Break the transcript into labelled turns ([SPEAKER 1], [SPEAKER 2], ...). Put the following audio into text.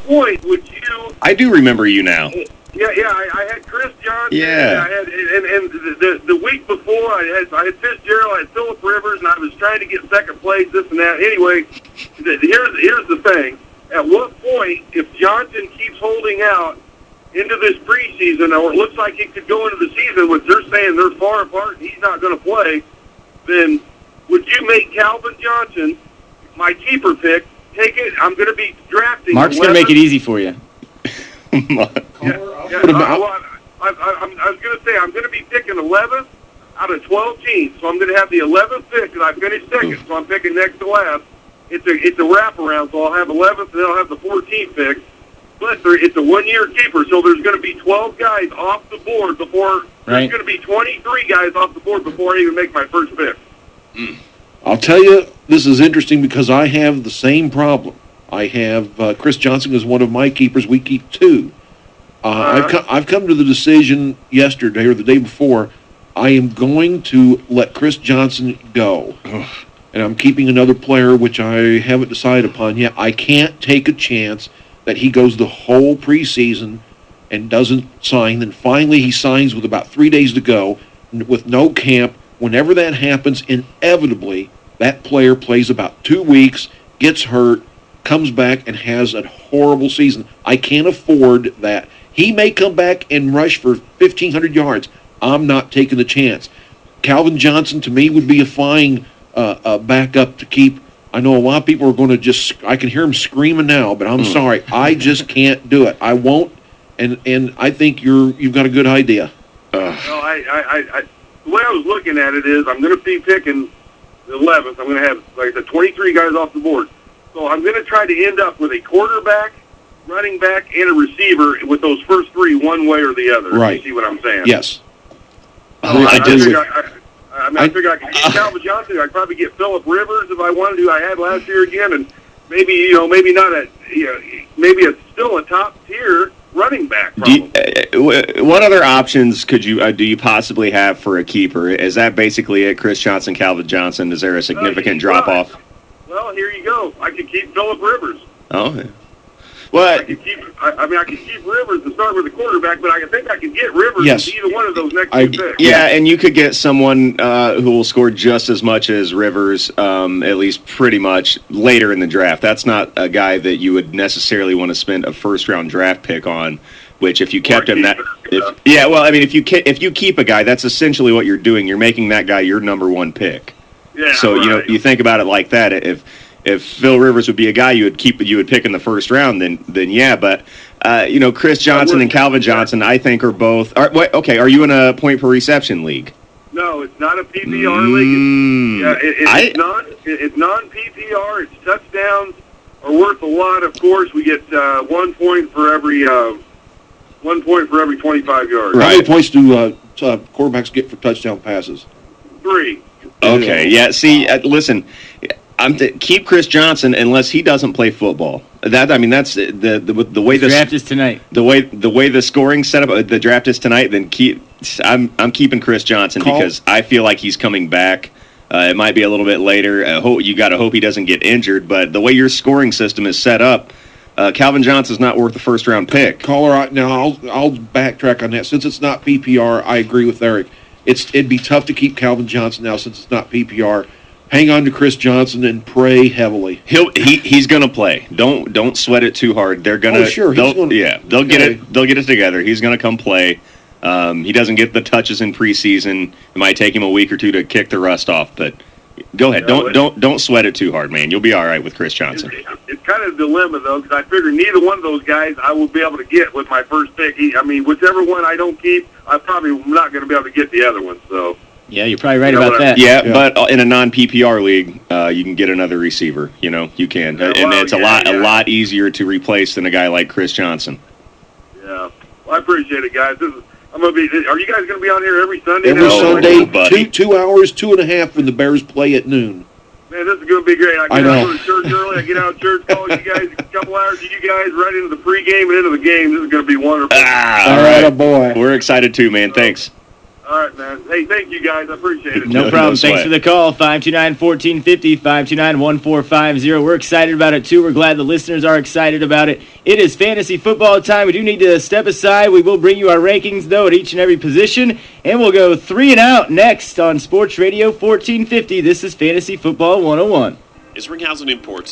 [SPEAKER 1] point would you?
[SPEAKER 2] I do remember you now.
[SPEAKER 1] Yeah. I had Chris Johnson.
[SPEAKER 2] Yeah.
[SPEAKER 1] I had, and the week before I had Fitzgerald, I had Phillip Rivers, and I was trying to get second place, this and that. Anyway, here's the thing. At what point, if Johnson keeps holding out into this preseason, or it looks like he could go into the season, which they're saying they're far apart and he's not going to play, then would you make Calvin Johnson my keeper pick? Take it. I'm going to be drafting.
[SPEAKER 3] Mark's going to make it easy for you.
[SPEAKER 1] I was going to say I'm going to be picking 11th out of 12 teams, so I'm going to have the 11th pick, and I finished second, so I'm picking next to last. It's a wraparound, so I'll have 11th, and then I'll have the 14th pick. But it's a one-year keeper, so there's going to be 12 guys off the board before. There's going to be 23 guys off the board before I even make my first pick.
[SPEAKER 4] I'll tell you, this is interesting because I have the same problem. I have Chris Johnson as one of my keepers. We keep two. I've come to the decision yesterday or the day before. I am going to let Chris Johnson go. And I'm keeping another player, which I haven't decided upon yet. I can't take a chance that he goes the whole preseason and doesn't sign. Then finally he signs with about 3 days to go with no camp. Whenever that happens, inevitably, that player plays about 2 weeks, gets hurt, comes back, and has a horrible season. I can't afford that. He may come back and rush for 1,500 yards. I'm not taking the chance. Calvin Johnson, to me, would be a fine backup to keep. I know a lot of people are going to just, I can hear them screaming now, but I'm sorry. I just can't do it. I won't, and I think you've got a good idea.
[SPEAKER 1] No, the way I was looking at it is I'm going to be picking the 11th. I'm going to have, like I said, 23 guys off the board. So I'm going to try to end up with a quarterback, running back, and a receiver with those first three one way or the other.
[SPEAKER 4] Right.
[SPEAKER 1] You see what I'm saying?
[SPEAKER 4] Yes.
[SPEAKER 1] I figure I could get Calvin Johnson. I'd probably get Phillip Rivers if I wanted to. I had last year again, and maybe not maybe it's still a top tier running back.
[SPEAKER 2] What other options could you do you possibly have for a keeper? Is that basically it? Chris Johnson, Calvin Johnson. Is there a significant drop off?
[SPEAKER 1] Well, here you go. I could keep Phillip Rivers.
[SPEAKER 2] Oh, yeah. What?
[SPEAKER 1] I could keep Rivers to start with the quarterback, but I think I could get Rivers with either one of those next two picks.
[SPEAKER 2] Yeah, and you could get someone who will score just as much as Rivers, at least pretty much later in the draft. That's not a guy that you would necessarily want to spend a first-round draft pick on. Which, if you kept him, if you keep a guy, that's essentially what you're doing. You're making that guy your number one pick.
[SPEAKER 1] Yeah.
[SPEAKER 2] So you think about it like that. If Phil Rivers would be a guy you would pick in the first round, then yeah. But Chris Johnson and Calvin Johnson, I think, are both. Are you in a point per reception league?
[SPEAKER 1] No, it's not a PPR league. It's non-PPR. It's touchdowns are worth a lot. Of course, we get 1 point for every 25 yards.
[SPEAKER 4] Right. How many points do quarterbacks get for touchdown passes?
[SPEAKER 1] 3.
[SPEAKER 2] Okay. Yeah. See, listen. Keep Chris Johnson unless he doesn't play football. That's the way the
[SPEAKER 3] draft is tonight.
[SPEAKER 2] The way the scoring setup, the draft is tonight. Then I'm keeping Chris Johnson because I feel like he's coming back. It might be a little bit later. You got to hope he doesn't get injured. But the way your scoring system is set up, Calvin Johnson's not worth the first round pick.
[SPEAKER 4] Caller, now I'll backtrack on that. Since it's not PPR, I agree with Eric. It'd be tough to keep Calvin Johnson now since it's not PPR. Hang on to Chris Johnson and pray heavily.
[SPEAKER 2] He's going to play. Don't sweat it too hard. They're going to.
[SPEAKER 4] Oh, sure.
[SPEAKER 2] They'll get it. They'll get it together. He's going to come play. He doesn't get the touches in preseason. It might take him a week or two to kick the rust off, but go ahead. Don't sweat it too hard, man. You'll be all right with Chris Johnson.
[SPEAKER 1] It's kind of a dilemma though, because I figure neither one of those guys I will be able to get with my first pick. Whichever one I don't keep, I'm probably not going to be able to get the other one. So.
[SPEAKER 3] Yeah, you're probably right about that.
[SPEAKER 2] Yeah, but in a non-PPR league, you can get another receiver. You can, and it's a lot easier to replace than a guy like Chris Johnson.
[SPEAKER 1] Yeah, well, I appreciate it, guys. Are you guys going to be on here every Sunday?
[SPEAKER 4] Every Sunday, 2 hours, 2.5 when the Bears play at noon.
[SPEAKER 1] Man, this is going to be great. I
[SPEAKER 4] know.
[SPEAKER 1] Out to church early. I get out of church, call you guys a couple hours. You guys right into the pregame and into the game. This is going to be wonderful.
[SPEAKER 2] All right, boy. We're excited too, man. Thanks.
[SPEAKER 1] All right, man. Hey, thank you, guys. I appreciate it.
[SPEAKER 3] No
[SPEAKER 2] No
[SPEAKER 3] problem.
[SPEAKER 2] sweat.
[SPEAKER 3] Thanks for the call. 529-1450, 529-1450. We're excited about it, too. We're glad the listeners are excited about it. It is fantasy football time. We do need to step aside. We will bring you our rankings, though, at each and every position. And we'll go 3 and out next on Sports Radio 1450. This is Fantasy Football 101.
[SPEAKER 5] Is Ringhausen Imports